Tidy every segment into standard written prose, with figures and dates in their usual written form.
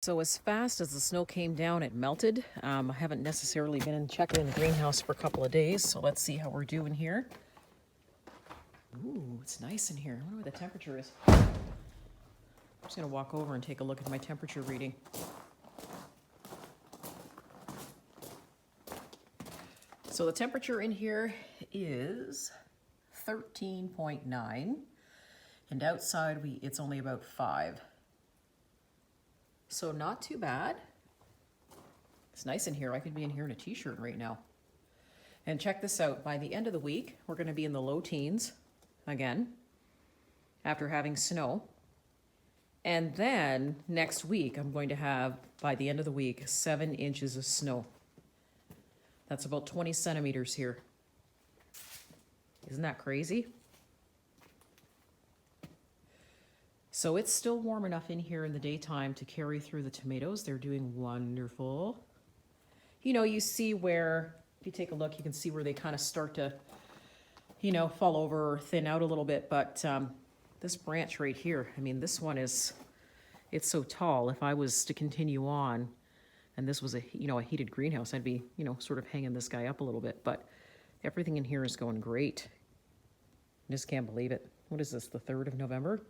So as fast as the snow came down, it melted. I haven't necessarily been checking in the greenhouse for a couple of days, so let's see how we're doing here. Ooh, it's nice in here. I wonder what the temperature is. I'm just gonna walk over and take a look at my temperature reading. So the temperature in here is 13.9, and outside it's only about 5. So not too bad. It's nice in here. I could be in here in a t-shirt right now. And check this out. By the end of the week, we're going to be in the low teens again after having snow. And then next week, I'm going to have, by the end of the week, 7 inches of snow. That's about 20 centimeters here. Isn't that crazy? So it's still warm enough in here in the daytime to carry through the tomatoes. They're doing wonderful. You know, you see where, if you take a look, you can see where they kind of start to, you know, fall over or thin out a little bit. But this branch right here, I mean, this one is, it's so tall. If I was to continue on and this was a, you know, a heated greenhouse, I'd be, you know, sort of hanging this guy up a little bit. But everything in here is going great. I just can't believe it. What is this, the 3rd of November?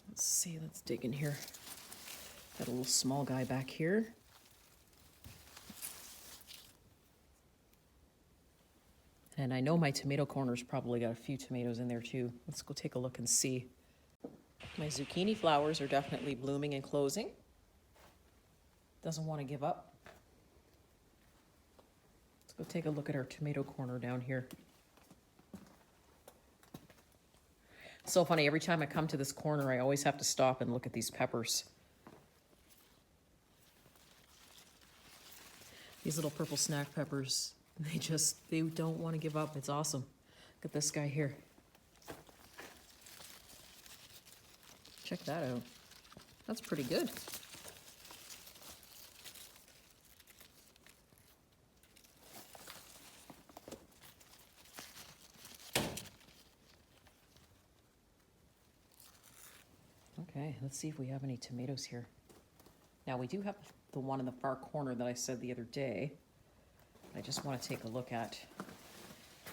Let's see, let's dig in here. Got a little small guy back here. And I know my tomato corner's probably got a few tomatoes in there too. Let's go take a look and see. My zucchini flowers are definitely blooming and closing. Doesn't want to give up. Let's go take a look at our tomato corner down here. So funny, every time I come to this corner, I always have to stop and look at these peppers. These little purple snack peppers, they don't want to give up. It's awesome. Look at this guy here. Check that out. That's pretty good. Okay, let's see if we have any tomatoes here. Now we do have the one in the far corner that I said the other day. I just want to take a look at.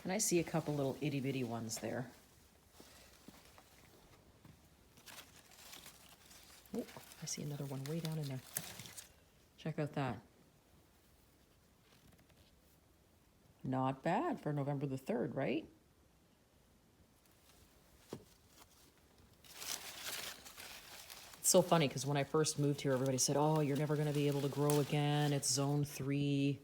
And I see a couple little itty bitty ones there. Oh, I see another one way down in there. Check out that. Not bad for November the 3rd, right? So funny because when I first moved here, everybody said, oh, you're never going to be able to grow again. It's zone 3.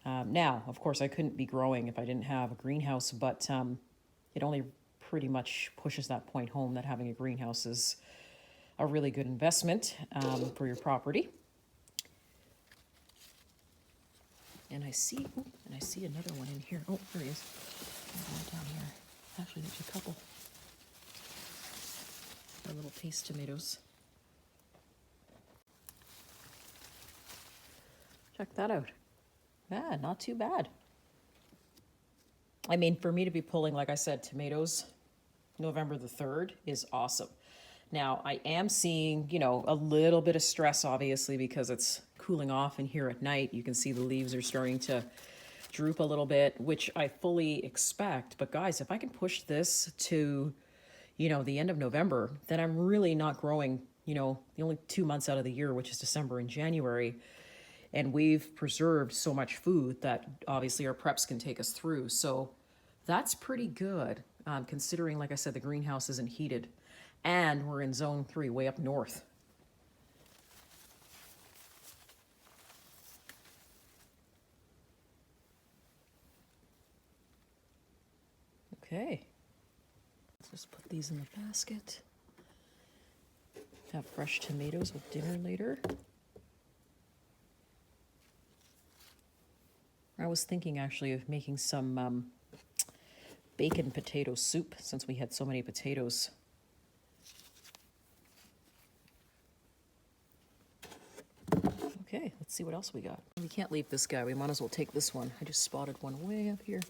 Now, of course, I couldn't be growing if I didn't have a greenhouse, but it only pretty much pushes that point home that having a greenhouse is a really good investment for your property. And I see another one in here. Oh, there he is. There's one down here. Actually, there's a couple. Our little paste tomatoes. Check that out. Yeah, not too bad. I mean, for me to be pulling, like I said, tomatoes November the 3rd is awesome. Now, I am seeing, you know, a little bit of stress, obviously, because it's cooling off in here at night. You can see the leaves are starting to droop a little bit, which I fully expect. But guys, if I can push this to, you know, the end of November, then I'm really not growing, you know, the only 2 months out of the year, which is December and January. And we've preserved so much food that obviously our preps can take us through. So that's pretty good, considering, like I said, the greenhouse isn't heated. And we're in zone 3, way up north. Okay. Let's just put these in the basket. Have fresh tomatoes with dinner later. I was thinking actually of making some bacon potato soup since we had so many potatoes. Okay, let's see what else we got. We can't leave this guy. We might as well take this one. I just spotted one way up here.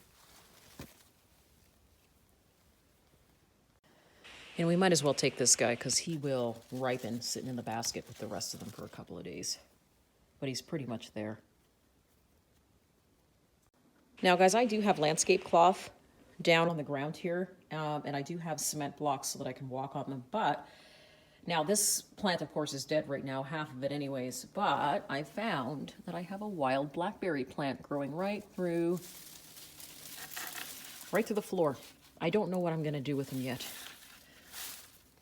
And we might as well take this guy because he will ripen sitting in the basket with the rest of them for a couple of days. But he's pretty much there. Now, guys, I do have landscape cloth down on the ground here, and I do have cement blocks so that I can walk on them. But now this plant, of course, is dead right now, half of it anyways. But I found that I have a wild blackberry plant growing right through the floor. I don't know what I'm going to do with him yet.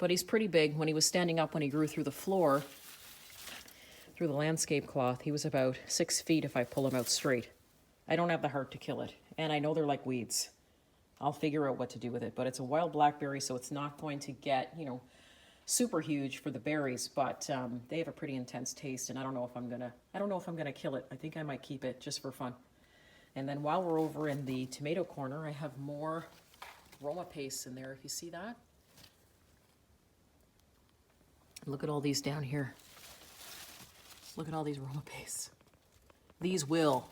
But he's pretty big. When he was standing up, when he grew through the floor, through the landscape cloth, he was about 6 feet if I pull him out straight. I don't have the heart to kill it. And I know they're like weeds. I'll figure out what to do with it. But it's a wild blackberry, so it's not going to get, you know, super huge for the berries. But they have a pretty intense taste, and I don't know if I'm gonna kill it. I think I might keep it just for fun. And then while we're over in the tomato corner, I have more Roma paste in there, if you see that. Look at all these down here. Look at all these Roma pastes. These will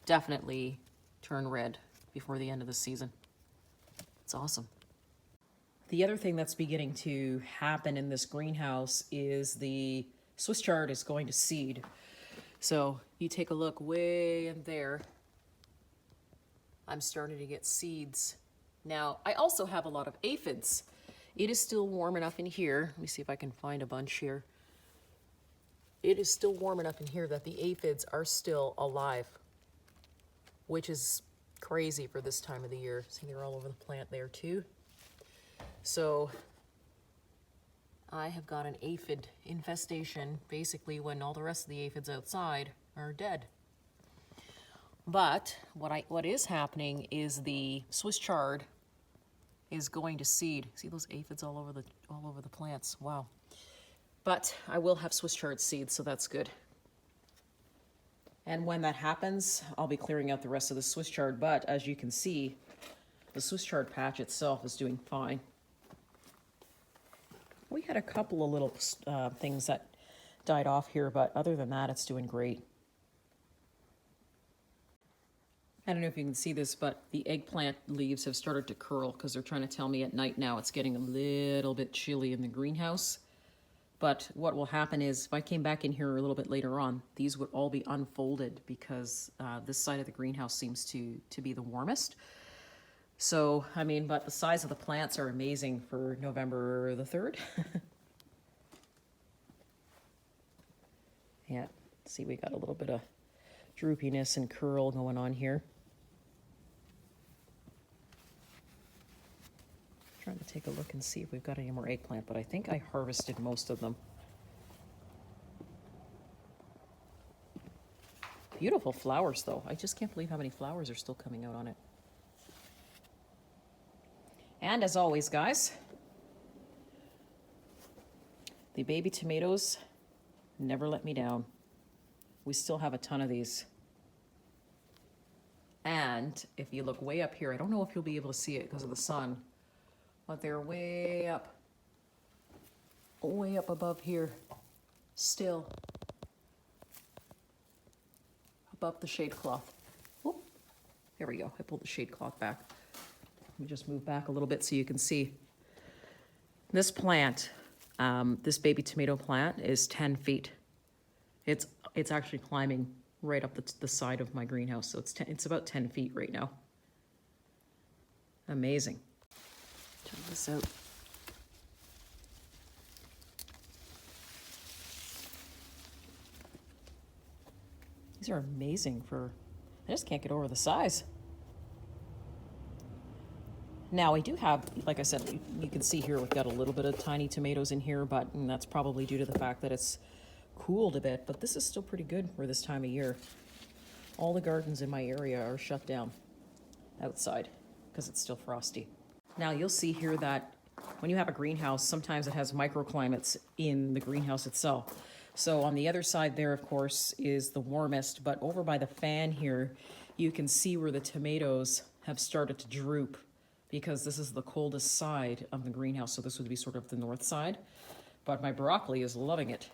definitely turn red before the end of the season. It's awesome. The other thing that's beginning to happen in this greenhouse is the Swiss chard is going to seed. So you take a look way in there. I'm starting to get seeds. Now, I also have a lot of aphids. It is still warm enough in here. Let me see if I can find a bunch here. It is still warm enough in here that the aphids are still alive, which is crazy for this time of the year. See, they're all over the plant there too. So I have got an aphid infestation basically when all the rest of the aphids outside are dead. But what is happening is the Swiss chard is going to seed. See those aphids all over the plants. Wow. But I will have Swiss chard seeds, so that's good. And when that happens, I'll be clearing out the rest of the Swiss chard. But as you can see, the Swiss chard patch itself is doing fine. We had a couple of little things that died off here, but other than that, it's doing great. I don't know if you can see this, but the eggplant leaves have started to curl because they're trying to tell me at night now it's getting a little bit chilly in the greenhouse. But what will happen is if I came back in here a little bit later on, these would all be unfolded because this side of the greenhouse seems to be the warmest. So, I mean, but the size of the plants are amazing for November the 3rd. Yeah, see, we got a little bit of droopiness and curl going on here. Trying to take a look and see if we've got any more eggplant, but I think I harvested most of them. Beautiful flowers, though. I just can't believe how many flowers are still coming out on it. And as always, guys, the baby tomatoes never let me down. We still have a ton of these. And if you look way up here, I don't know if you'll be able to see it because of the sun, but they're way up above here, still above the shade cloth. Oop, there we go. I pulled the shade cloth back. Let me just move back a little bit so you can see. This plant, this baby tomato plant is 10 feet. It's actually climbing right up the side of my greenhouse, so it's about 10 feet right now. Amazing. Check this out. These are amazing I just can't get over the size. Now I do have, like I said, you can see here we've got a little bit of tiny tomatoes in here, but that's probably due to the fact that it's cooled a bit, but this is still pretty good for this time of year. All the gardens in my area are shut down outside because it's still frosty. Now you'll see here that when you have a greenhouse, sometimes it has microclimates in the greenhouse itself. So on the other side there, of course, is the warmest, but over by the fan here, you can see where the tomatoes have started to droop because this is the coldest side of the greenhouse. So this would be sort of the north side, but my broccoli is loving it.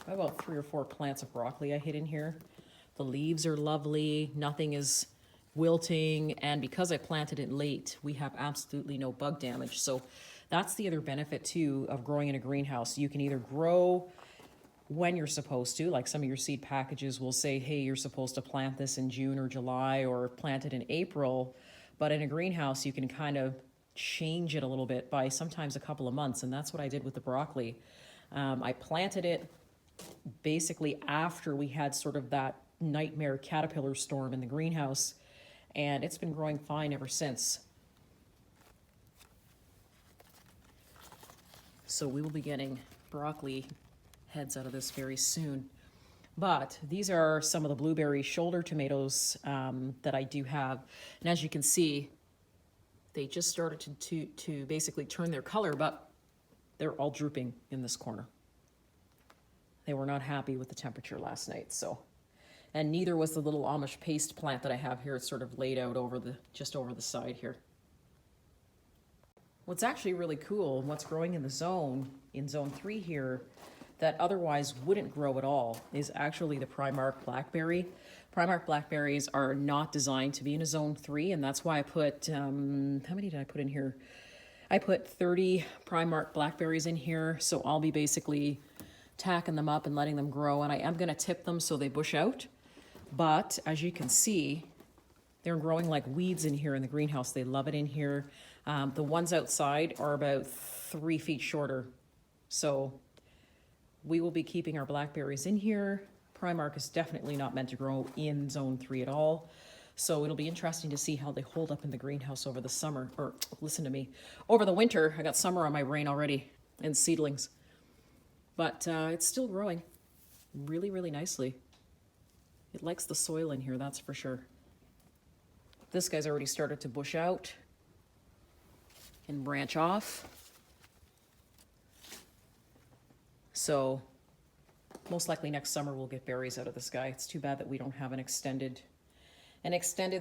I have about 3 or 4 plants of broccoli I hid in here. The leaves are lovely. Nothing is wilting. And because I planted it late, we have absolutely no bug damage. So That's the other benefit too of growing in a greenhouse. You can either grow when you're supposed to, like some of your seed packages will say, hey, you're supposed to plant this in June or July or plant it in April. But in a greenhouse, you can kind of change it a little bit by sometimes a couple of months. And that's what I did with the broccoli. I planted it basically after we had sort of that nightmare caterpillar storm in the greenhouse. And it's been growing fine ever since. So we will be getting broccoli heads out of this very soon. But these are some of the blueberry shoulder tomatoes that I do have. And as you can see, they just started to basically turn their color, but they're all drooping in this corner. They were not happy with the temperature last night, so. And neither was the little Amish paste plant that I have here. It's sort of laid out over just over the side here. What's actually really cool, and what's growing in zone 3 here, that otherwise wouldn't grow at all, is actually the Primark blackberry. Primark blackberries are not designed to be in a zone 3, and that's why I put, how many did I put in here? I put 30 Primark blackberries in here, so I'll be basically tacking them up and letting them grow, and I am gonna tip them so they bush out. But as you can see, they're growing like weeds in here in the greenhouse. They love it in here. The ones outside are about 3 feet shorter. So we will be keeping our blackberries in here. Primark is definitely not meant to grow in zone 3 at all. So it'll be interesting to see how they hold up in the greenhouse over the summer, or listen to me, over the winter. I got summer on my brain already and seedlings. But it's still growing really, really nicely. It likes the soil in here, that's for sure. This guy's already started to bush out and branch off. So most likely next summer we'll get berries out of this guy. It's too bad that we don't have an extended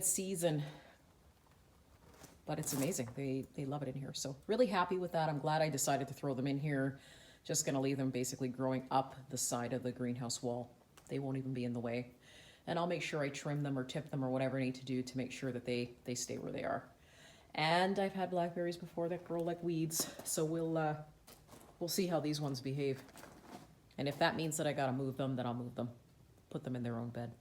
season. But it's amazing. They love it in here. So really happy with that. I'm glad I decided to throw them in here. Just gonna leave them basically growing up the side of the greenhouse wall. They won't even be in the way. And I'll make sure I trim them or tip them or whatever I need to do to make sure that they stay where they are. And I've had blackberries before that grow like weeds, so we'll see how these ones behave. And if that means that I gotta move them, then I'll move them. Put them in their own bed.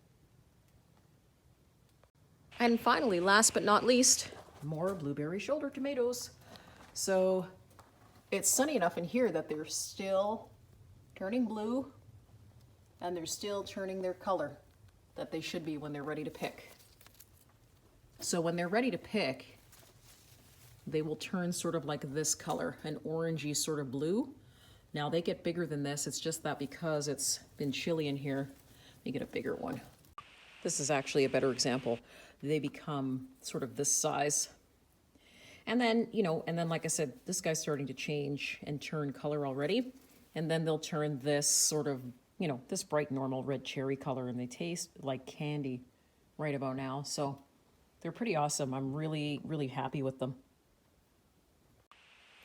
And finally, last but not least, more blueberry shoulder tomatoes. So it's sunny enough in here that they're still turning blue and they're still turning their color that they should be when they're ready to pick. So when they're ready to pick, they will turn sort of like this color, an orangey sort of blue. Now they get bigger than this. It's just that because it's been chilly in here, they get a bigger one. This is actually a better example. They become sort of this size. And then, like I said, this guy's starting to change and turn color already. And then they'll turn this sort of, this bright normal red cherry color, and they taste like candy right about now. So they're pretty awesome. I'm really, really happy with them.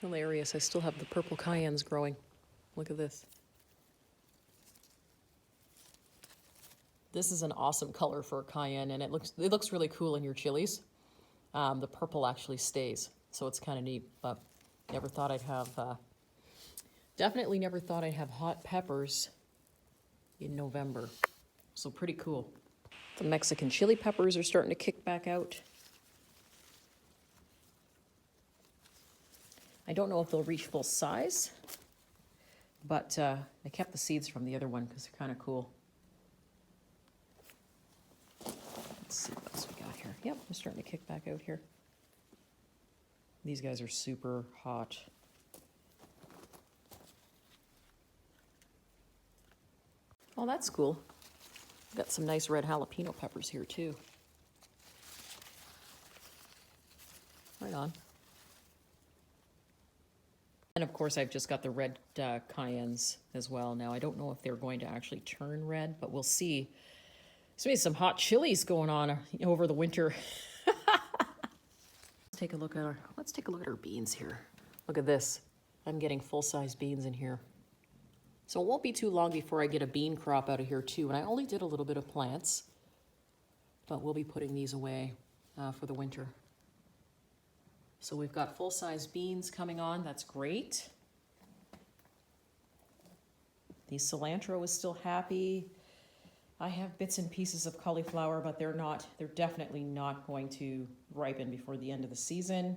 Hilarious. I still have the purple cayennes growing. Look at this. This is an awesome color for a cayenne, and it looks really cool in your chilies. The purple actually stays, so it's kind of neat. But never thought I'd have, definitely never thought I'd have hot peppers in November. So pretty cool. The Mexican chili peppers are starting to kick back out. I don't know if they'll reach full size, but I kept the seeds from the other one because they're kind of cool. Let's see what else we got here. Yep, they're starting to kick back out here. These guys are super hot. Oh, that's cool. Got some nice red jalapeno peppers here too. Right on. And of course, I've just got the red cayennes as well. Now, I don't know if they're going to actually turn red, but we'll see. There's maybe some hot chilies going on over the winter. Let's take a look at our beans here. Look at this. I'm getting full-size beans in here. So it won't be too long before I get a bean crop out of here too. And I only did a little bit of plants, but we'll be putting these away for the winter. So we've got full-size beans coming on. That's great. The cilantro is still happy. I have bits and pieces of cauliflower, but they're definitely not going to ripen before the end of the season.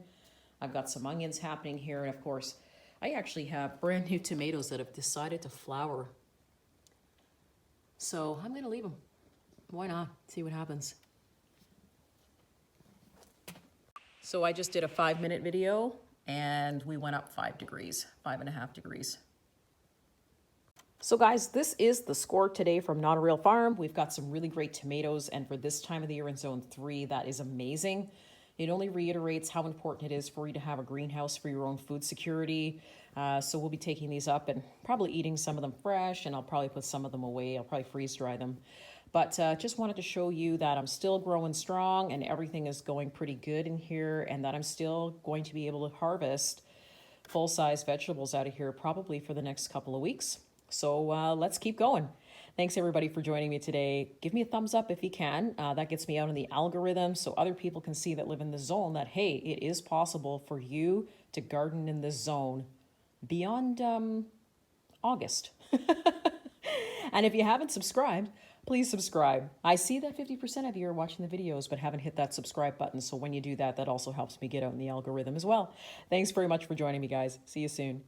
I've got some onions happening here. And of course, I actually have brand new tomatoes that have decided to flower. So I'm going to leave them. Why not? See what happens. So I just did a 5-minute video and we went up 5 degrees, 5.5 degrees. So guys, this is the score today from Not a Real Farm. We've got some really great tomatoes, and for this time of the year in zone 3, that is amazing. It only reiterates how important it is for you to have a greenhouse for your own food security. So we'll be taking these up and probably eating some of them fresh, and I'll probably put some of them away. I'll probably freeze dry them. But just wanted to show you that I'm still growing strong and everything is going pretty good in here, and that I'm still going to be able to harvest full-size vegetables out of here probably for the next couple of weeks. So let's keep going. Thanks everybody for joining me today. Give me a thumbs up if you can. That gets me out in the algorithm so other people can see that live in the zone that, hey, it is possible for you to garden in this zone beyond August. And if you haven't subscribed, please subscribe. I see that 50% of you are watching the videos but haven't hit that subscribe button. So when you do that, that also helps me get out in the algorithm as well. Thanks very much for joining me, guys. See you soon.